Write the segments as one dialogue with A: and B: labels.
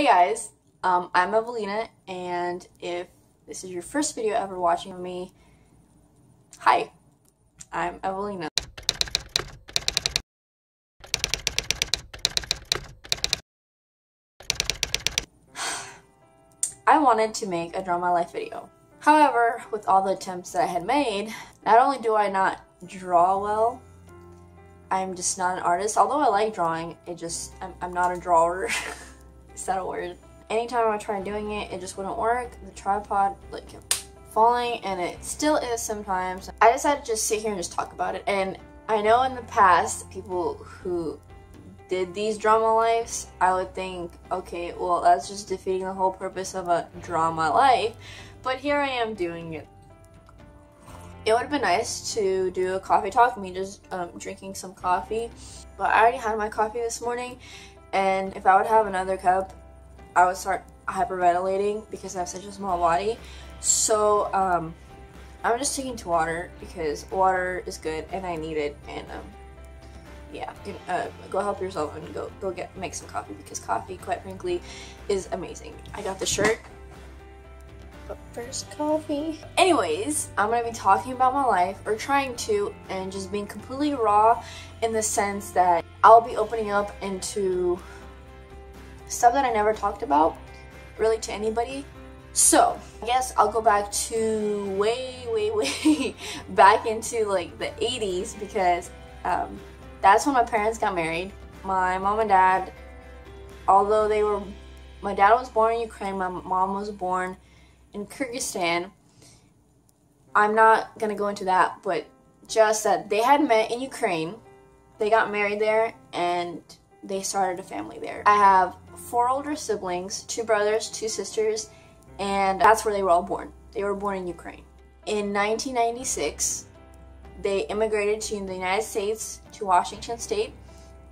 A: Hey guys, I'm Evelina, and if this is your first video ever watching of me, hi, I'm Evelina. I wanted to make a Draw My Life video. However, with all the attempts that I had made, not only do I not draw well, I'm just not an artist. Although I like drawing, I'm not a drawer. Is that a word? Anytime I tried doing it, it just wouldn't work. The tripod kept falling, and it still is sometimes. I decided to just sit here and just talk about it. And I know in the past, people who did these Draw My Lives, I would think, okay, well, that's just defeating the whole purpose of a Draw My Life. But here I am doing it. It would have been nice to do a coffee talk, me just drinking some coffee. But I already had my coffee this morning, and if I would have another cup, I would start hyperventilating because I have such a small body. So I'm just sticking to water because water is good and I need it. And yeah, go help yourself and go make some coffee, because coffee, quite frankly, is amazing. I got the shirt, but first coffee. Anyways, I'm gonna be talking about my life, or trying to, and just being completely raw in the sense that I'll be opening up into stuff that I never talked about really to anybody. So I guess I'll go back to way back into like the 80s, because that's when my parents got married. My mom and dad, although my dad was born in Ukraine, my mom was born in Kyrgyzstan. I'm not gonna go into that, but just that they had met in Ukraine, they got married there, and they started a family there. I have 4 older siblings, 2 brothers, 2 sisters, and that's where they were all born. They were born in Ukraine. In 1996, they immigrated to the United States, to Washington State,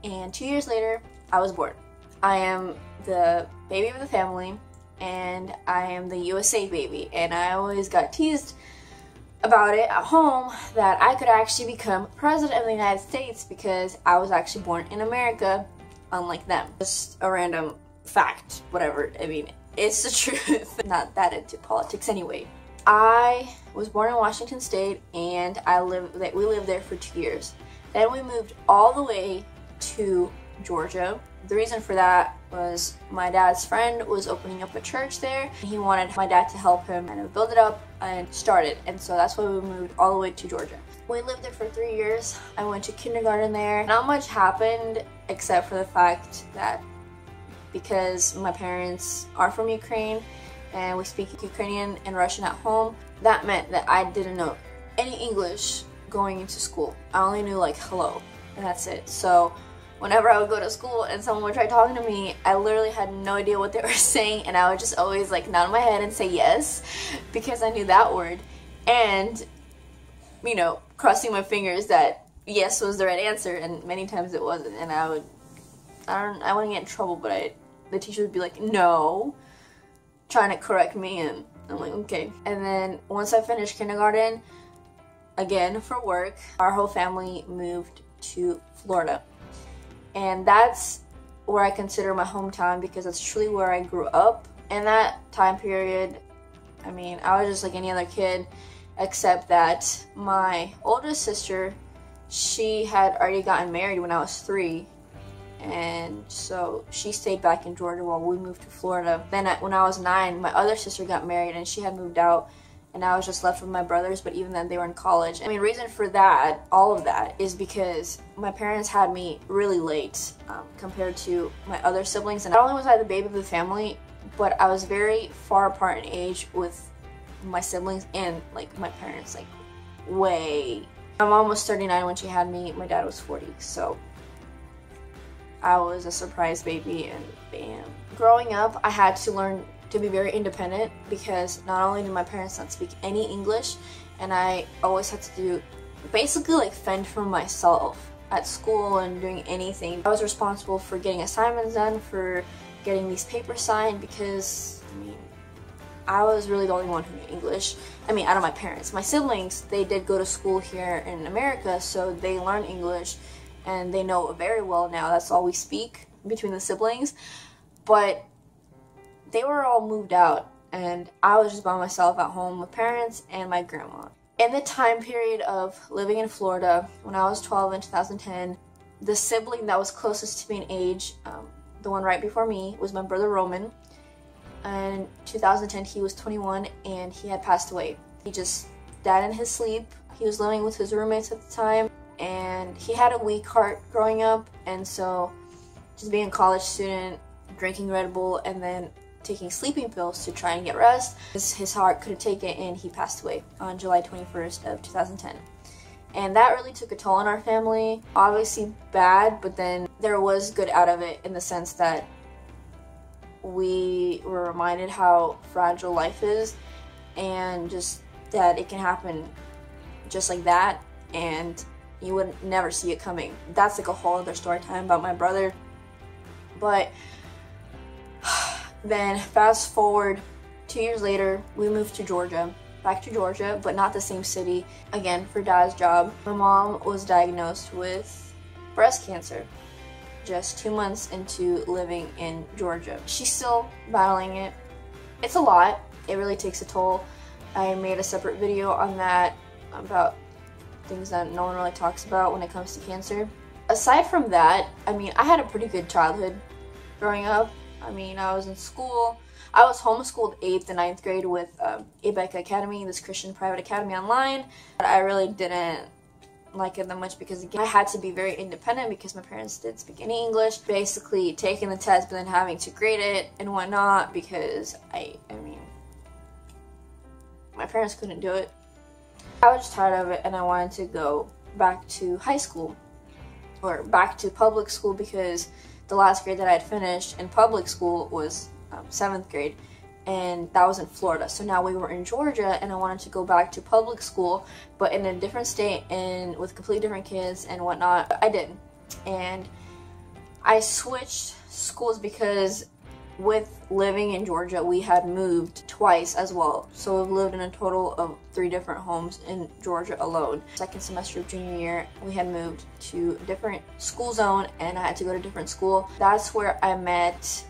A: and 2 years later, I was born. I am the baby of the family, and I am the USA baby, and I always got teased about it at home that I could actually become president of the United States because I was actually born in America, unlike them. Just a random fact, whatever. I mean, it's the truth. Not that into politics anyway. I was born in Washington State, and we lived there for 2 years. Then we moved all the way to Georgia. The reason for that was my dad's friend was opening up a church there. He wanted my dad to help him and build it up and start it, and so that's why we moved all the way to Georgia. We lived there for 3 years. I went to kindergarten there. Not much happened except for the fact that because my parents are from Ukraine and we speak Ukrainian and Russian at home, that meant that I didn't know any English going into school. I only knew like hello, and that's it. So whenever I would go to school and someone would try talking to me, I literally had no idea what they were saying, and I would just always like nod my head and say yes because I knew that word, and you know, crossing my fingers that yes was the right answer, and many times it wasn't, and I wouldn't get in trouble, but the teacher would be like, no, trying to correct me, and I'm like, okay. And then once I finished kindergarten, again for work, our whole family moved to Florida. And that's where I consider my hometown, because that's truly where I grew up. In that time period, I mean, I was just like any other kid, except that my oldest sister, she had already gotten married when I was 3. And so she stayed back in Georgia while we moved to Florida. Then when I was 9, my other sister got married and she had moved out, and I was just left with my brothers, but even then they were in college. I mean, reason for that, all of that, is because my parents had me really late compared to my other siblings. And not only was I the baby of the family, but I was very far apart in age with my siblings and like my parents, like way. My mom was 39 when she had me, my dad was 40, so I was a surprise baby, and bam. Growing up, I had to learn to be very independent, because not only did my parents not speak any English, and I always had to basically like fend for myself at school and doing anything. I was responsible for getting assignments done, for getting these papers signed, because I mean, I was really the only one who knew English. I mean, out of my parents. My siblings, they did go to school here in America, so they learned English, and they know it very well now. That's all we speak between the siblings. But they were all moved out, and I was just by myself at home with parents and my grandma. In the time period of living in Florida, when I was 12 in 2010, the sibling that was closest to me in age, the one right before me, was my brother Roman. And in 2010, he was 21 and he had passed away. He just died in his sleep. He was living with his roommates at the time, and he had a weak heart growing up, and so just being a college student, drinking Red Bull, and then taking sleeping pills to try and get rest, his heart couldn't take it and he passed away on July 21st of 2010. And that really took a toll on our family. Obviously bad, but then there was good out of it in the sense that we were reminded how fragile life is, and just that it can happen just like that, and you would never see it coming. That's like a whole other story time about my brother. But then fast forward 2 years later, we moved to Georgia, back to Georgia, but not the same city, again for Dad's job. My mom was diagnosed with breast cancer just 2 months into living in Georgia. She's still battling it. It's a lot. It really takes a toll. I made a separate video on that about things that no one really talks about when it comes to cancer. Aside from that, I mean, I had a pretty good childhood growing up. I mean, I was in school. I was homeschooled 8th and 9th grade with Abeka Academy, this Christian private academy online. But I really didn't like it that much because, again, I had to be very independent because my parents didn't speak any English. Basically taking the test but then having to grade it and whatnot because I mean, my parents couldn't do it. I was just tired of it and I wanted to go back to high school or back to public school because the last grade that I had finished in public school was 7th grade, and that was in Florida. So now we were in Georgia and I wanted to go back to public school, but in a different state and with completely different kids and whatnot. I did. And I switched schools because with living in Georgia, we had moved twice as well. So we've lived in a total of 3 different homes in Georgia alone. Second semester of junior year, we had moved to a different school zone and I had to go to a different school. That's where I met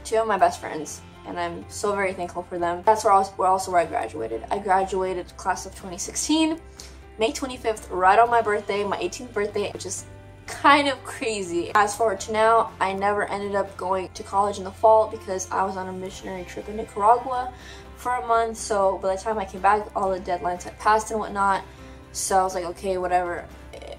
A: 2 of my best friends, and I'm so very thankful for them. That's also where I graduated. I graduated class of 2016, May 25th, right on my birthday, my 18th birthday, which is kind of crazy. Fast forward to now, I never ended up going to college in the fall because I was on a missionary trip in Nicaragua for a month. So by the time I came back, all the deadlines had passed and whatnot. So I was like, okay, whatever,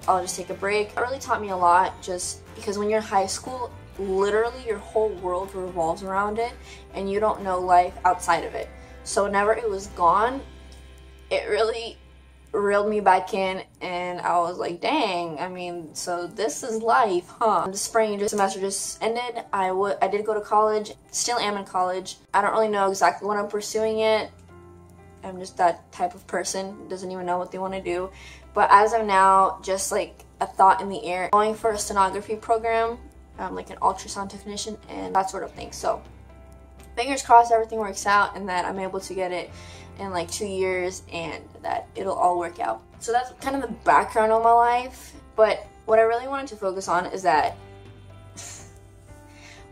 A: I'll just take a break. It really taught me a lot just because when you're in high school, literally your whole world revolves around it and you don't know life outside of it. So whenever it was gone, it really reeled me back in and I was like, dang, I mean, so this is life, huh? The spring semester just ended. I did go to college, still am in college. I don't really know exactly what I'm pursuing yet. I'm just that type of person, doesn't even know what they want to do. But as of now, just like a thought in the air, going for a sonography program, like an ultrasound technician and that sort of thing. So fingers crossed everything works out and that I'm able to get it in like 2 years and that it'll all work out. So that's kind of the background of my life. But what I really wanted to focus on is that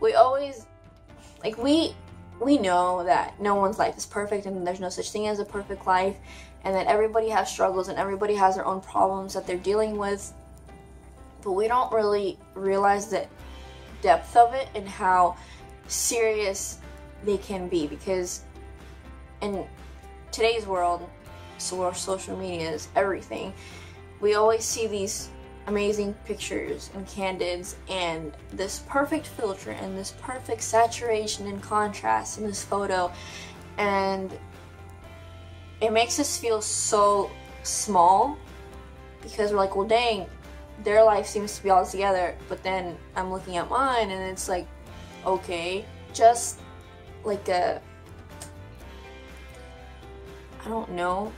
A: we always, like, we know that no one's life is perfect and there's no such thing as a perfect life, and that everybody has struggles and everybody has their own problems that they're dealing with, but we don't really realize the depth of it and how serious they can be, because in today's world, social media is everything. We always see these amazing pictures and candids and this perfect filter and this perfect saturation and contrast in this photo, and it makes us feel so small because we're like, well, dang, their life seems to be all together, but then I'm looking at mine and it's like, okay, just like I don't know,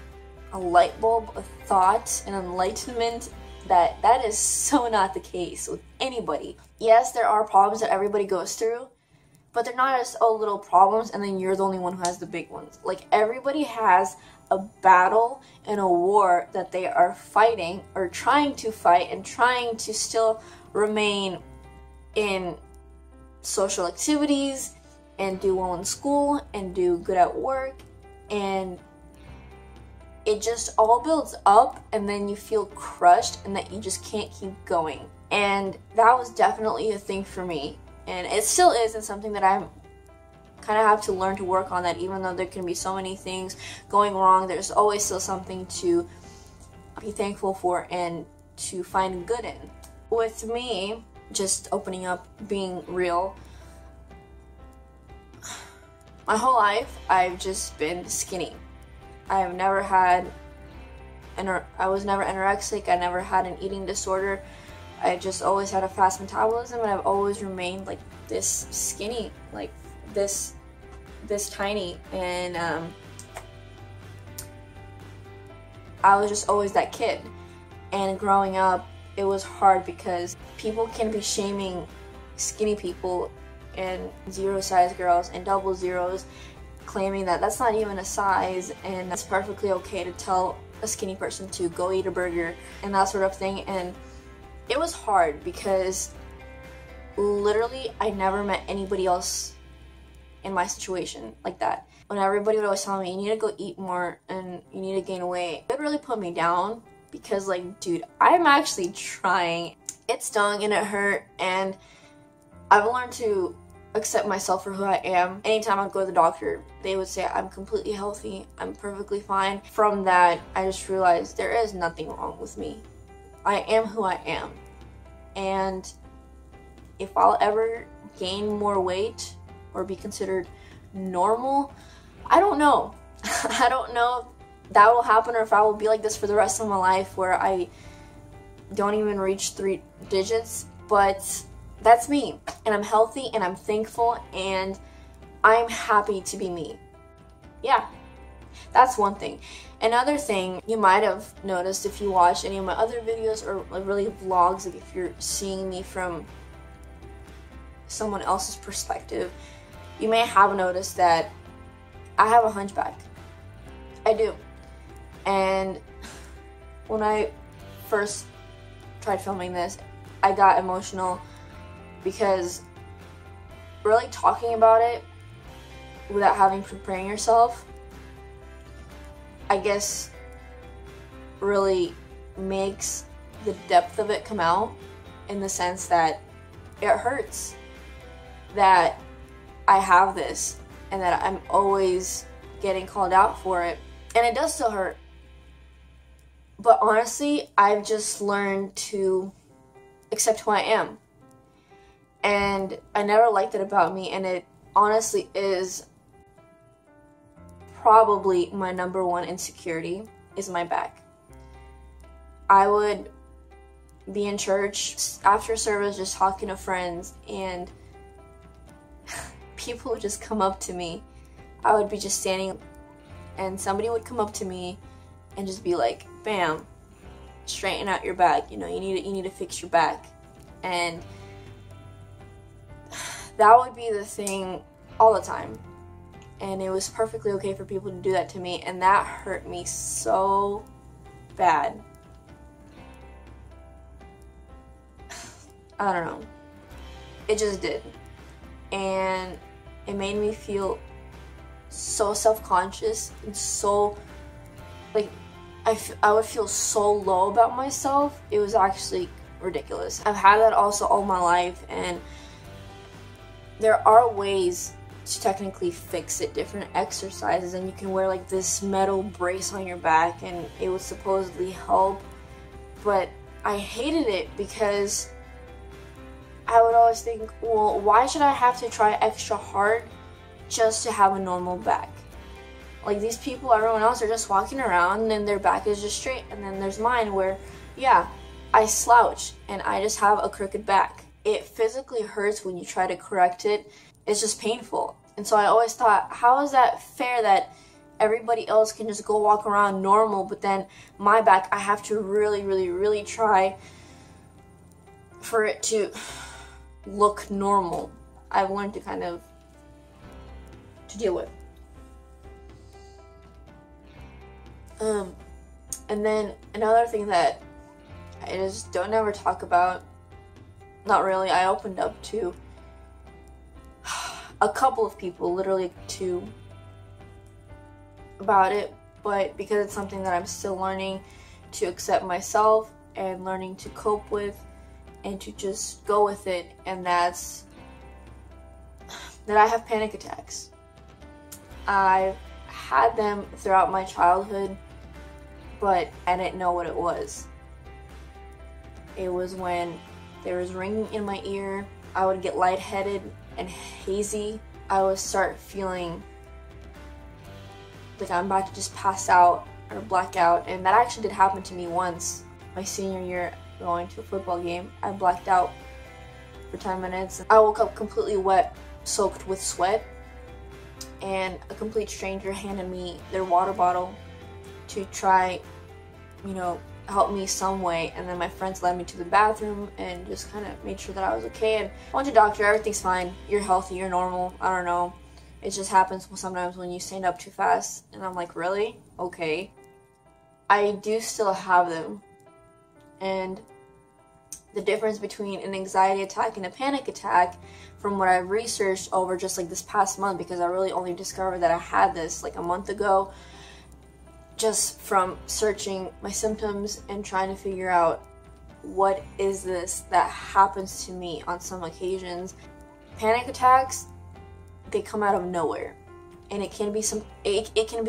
A: a light bulb, a thought, an enlightenment that is so not the case with anybody. Yes, there are problems that everybody goes through, but they're not just all little problems and then you're the only one who has the big ones. Like, everybody has a battle and a war that they are fighting or trying to fight and trying to still remain in social activities and do well in school and do good at work, and it just all builds up, and then you feel crushed and that you just can't keep going. And that was definitely a thing for me, and it still is. It's something that I'm kind of have to learn to work on, that even though there can be so many things going wrong, there's always still something to be thankful for and to find good in. With me, just opening up, being real, my whole life I've just been skinny. I've never had I was never anorexic. I never had an eating disorder. I just always had a fast metabolism, and I've always remained like this skinny, like this tiny, and I was just always that kid. And growing up, it was hard because people can be shaming skinny people and zero size girls and double zeros, claiming that that's not even a size, and that's perfectly okay to tell a skinny person to go eat a burger and that sort of thing. And it was hard because literally I never met anybody else in my situation like that. When everybody would always tell me, you need to go eat more and you need to gain weight, it really put me down because, like, dude, I'm actually trying. It stung and it hurt, and I've learned to accept myself for who I am. Anytime I go to the doctor, they would say I'm completely healthy, I'm perfectly fine. From that, I just realized there is nothing wrong with me. I am who I am. And if I'll ever gain more weight or be considered normal, I don't know. I don't know if that will happen or if I will be like this for the rest of my life where I don't even reach 3 digits, but that's me, and I'm healthy, and I'm thankful, and I'm happy to be me. Yeah, that's one thing. Another thing you might have noticed if you watch any of my other videos or like really vlogs, like if you're seeing me from someone else's perspective, you may have noticed that I have a hunchback. I do. And when I first tried filming this, I got emotional because really talking about it without having preparing yourself, I guess, really makes the depth of it come out, in the sense that it hurts that I have this and that I'm always getting called out for it, and it does still hurt. But honestly, I've just learned to accept who I am. And I never liked it about me, and it honestly is probably my number one insecurity, is my back. I would be in church after service just talking to friends, and people would just come up to me. I would be just standing and somebody would come up to me and just be like, bam, straighten out your back, you know, you need to fix your back. And that would be the thing all the time, and it was perfectly okay for people to do that to me, and that hurt me so bad. I don't know, it just did, and it made me feel so self-conscious and so, like, I would feel so low about myself. It was actually ridiculous. I've had that also all my life, and there are ways to technically fix it, different exercises, and you can wear like this metal brace on your back and it would supposedly help, but I hated it because I would always think, well, why should I have to try extra hard just to have a normal back? Like, these people, everyone else, are just walking around and their back is just straight, and then there's mine where, yeah, I slouch and I just have a crooked back. It physically hurts when you try to correct it. It's just painful. And so I always thought, how is that fair that everybody else can just go walk around normal, but then my back, I have to really, really, really try for it to look normal. I've learned to kind of to deal with. And then another thing that I just don't ever talk about, not really, I opened up to, a couple of people, literally 2, about it, but because it's something that I'm still learning to accept myself and learning to cope with and to just go with it, and that's that I have panic attacks. I've had them throughout my childhood, but I didn't know what it was. It was when there was ringing in my ear, I would get lightheaded and hazy. I would start feeling like I'm about to just pass out or black out, and that actually did happen to me once. My senior year, going to a football game, I blacked out for 10 minutes. I woke up completely wet, soaked with sweat, and a complete stranger handed me their water bottle to try, help me some way. And then my friends led me to the bathroom and just kind of made sure that I was okay. And I went to the doctor, everything's fine, you're healthy, you're normal, I don't know. It just happens sometimes when you stand up too fast. And I'm like, really? Okay. I do still have them. And the difference between an anxiety attack and a panic attack, from what I've researched over just like this past month, because I really only discovered that I had this like a month ago, just from searching my symptoms and trying to figure out what is this that happens to me on some occasions. Panic attacks, they come out of nowhere, and it can be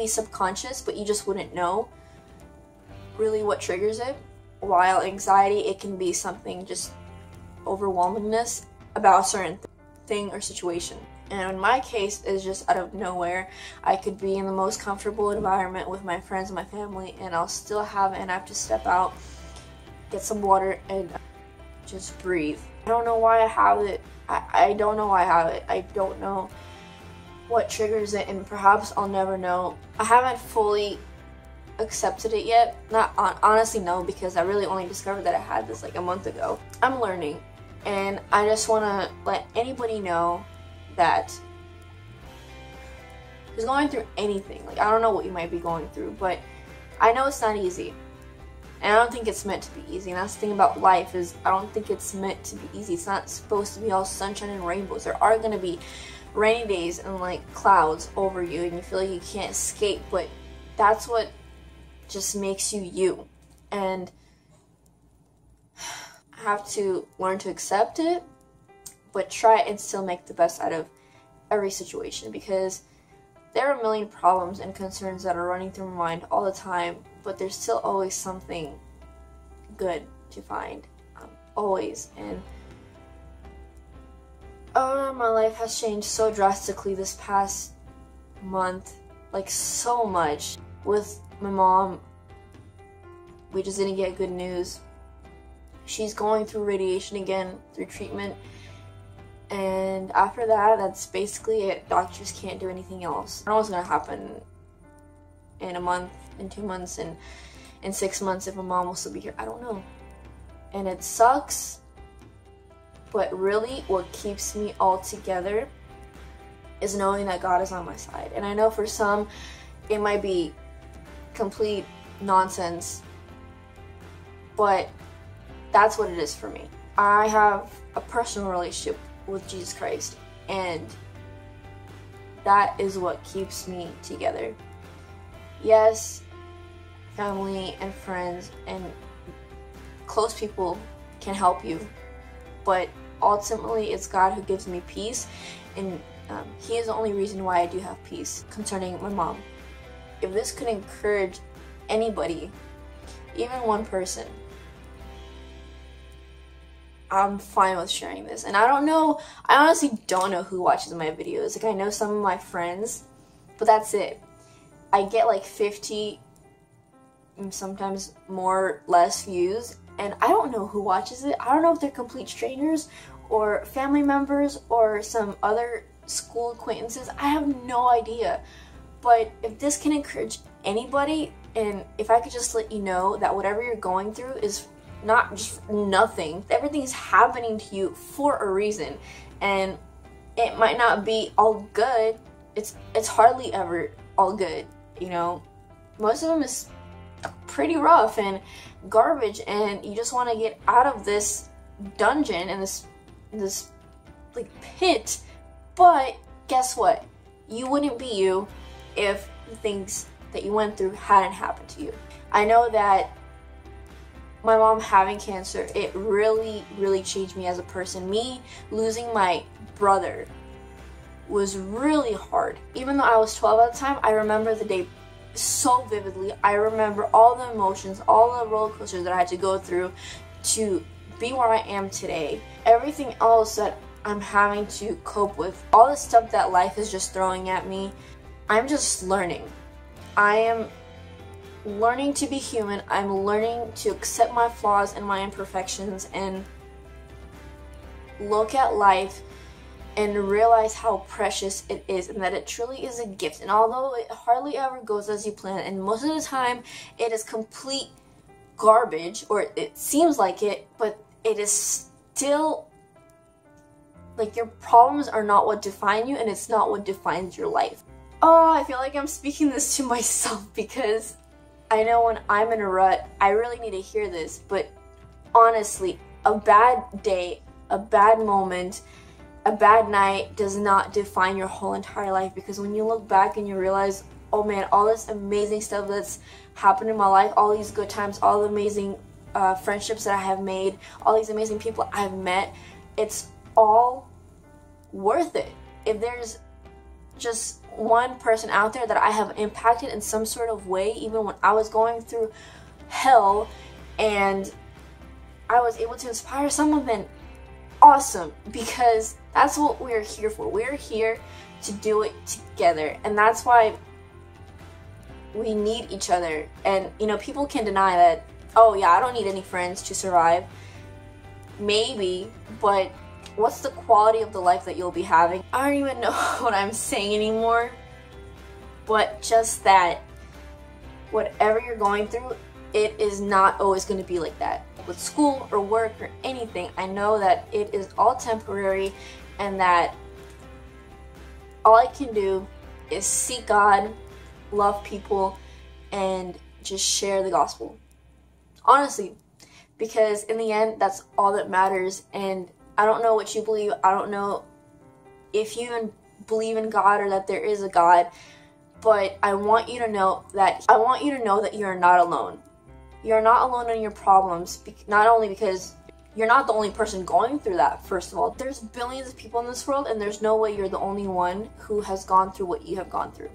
A: subconscious, but you just wouldn't know really what triggers it. While anxiety, it can be something just overwhelmingness about a certain thing or situation. And in my case, it's just out of nowhere. I could be in the most comfortable environment with my friends and my family, and I'll still have it, and I have to step out, get some water, and just breathe. I don't know why I have it. I don't know why I have it. I don't know what triggers it, and perhaps I'll never know. I haven't fully accepted it yet. Honestly, no, because I really only discovered that I had this like a month ago. I'm learning, and I just want to let anybody know that who's going through anything, like, I don't know what you might be going through, but I know it's not easy, and I don't think it's meant to be easy. And that's the thing about life, is I don't think it's meant to be easy. It's not supposed to be all sunshine and rainbows. There are going to be rainy days and like clouds over you, and you feel like you can't escape, but that's what just makes you you. And I have to learn to accept it, but try and still make the best out of every situation, because there are a million problems and concerns that are running through my mind all the time, but there's still always something good to find, always. And my life has changed so drastically this past month, like so much. With my mom, we just didn't get good news. She's going through radiation again, through treatment, and after that, that's basically it. Doctors can't do anything else. I don't know what's gonna happen in a month, in 2 months, and in 6 months, if my mom will still be here. I don't know. And it sucks, but really what keeps me all together is knowing that God is on my side. And I know for some, it might be complete nonsense, but that's what it is for me. I have a personal relationship with Jesus Christ, and that is what keeps me together. Yes, family and friends and close people can help you, but ultimately it's God who gives me peace, and He is the only reason why I do have peace concerning my mom. If this could encourage anybody, even one person, I'm fine with sharing this. And I honestly don't know who watches my videos. Like, I know some of my friends, but that's it. I get like 50, sometimes more, less views, and I don't know who watches it. I don't know if they're complete strangers or family members or some other school acquaintances. I have no idea. But if this can encourage anybody, and if I could just let you know that whatever you're going through is not just nothing, everything is happening to you for a reason, and it might not be all good. It's hardly ever all good, most of them is pretty rough and garbage, and you just want to get out of this dungeon and this like pit. But guess what? You wouldn't be you if the things that you went through hadn't happened to you. I know that my mom having cancer, it really, really changed me as a person. Me losing my brother was really hard. Even though I was 12 at the time, I remember the day so vividly. I remember all the emotions, all the roller coasters that I had to go through to be where I am today. Everything else that I'm having to cope with, all the stuff that life is just throwing at me, I'm just learning. I am learning to be human. I'm learning to accept my flaws and my imperfections and look at life and realize how precious it is and that it truly is a gift. And although it hardly ever goes as you plan, and most of the time it is complete garbage, or it seems like it, but it is still, like, your problems are not what define you, and it's not what defines your life. Oh, I feel like I'm speaking this to myself because I know when I'm in a rut, I really need to hear this, but honestly, a bad day, a bad moment, a bad night does not define your whole entire life, because when you look back and you realize, oh man, all this amazing stuff that's happened in my life, all these good times, all the amazing friendships that I have made, all these amazing people I've met, it's all worth it. If there's just one person out there that I have impacted in some sort of way, even when I was going through hell, and I was able to inspire someone, then awesome, because that's what we're here for. We're here to do it together, and that's why we need each other. And you know, people can deny that, oh yeah, I don't need any friends to survive. Maybe, but what's the quality of the life that you'll be having? I don't even know what I'm saying anymore, but just that whatever you're going through, it is not always going to be like that. With school or work or anything, I know that it is all temporary, and that all I can do is seek God, love people, and just share the gospel. Honestly, because in the end, that's all that matters. And I don't know what you believe. I don't know if you even believe in God or that there is a God, but I want you to know that you're not alone. You're not alone in your problems, not only because you're not the only person going through that, first of all. There's billions of people in this world, and there's no way you're the only one who has gone through what you have gone through.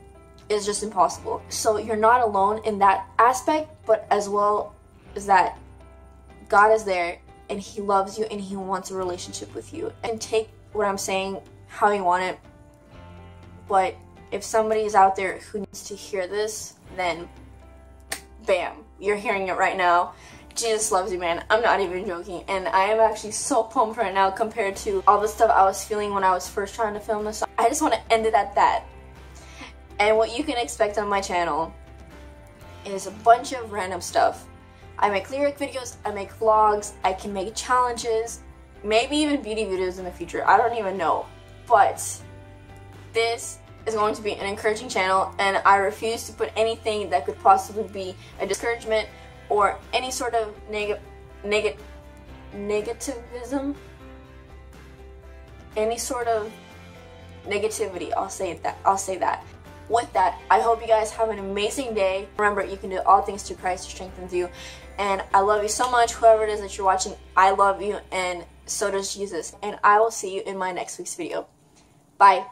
A: It's just impossible. So you're not alone in that aspect, but as well as that God is there, and He loves you, and He wants a relationship with you. And take what I'm saying how you want it, but if somebody is out there who needs to hear this, then bam, you're hearing it right now. Jesus loves you, man. I'm not even joking, and I am actually so pumped right now compared to all the stuff I was feeling when I was first trying to film this. I just want to end it at that. And what you can expect on my channel is a bunch of random stuff. I make lyric videos, I make vlogs, I can make challenges, maybe even beauty videos in the future. I don't even know. But this is going to be an encouraging channel, and I refuse to put anything that could possibly be a discouragement or any sort of negativism, any sort of negativity. I'll say that. With that, I hope you guys have an amazing day. Remember, you can do all things through Christ who strengthens you. And I love you so much. Whoever it is that you're watching, I love you, and so does Jesus. And I will see you in my next week's video. Bye.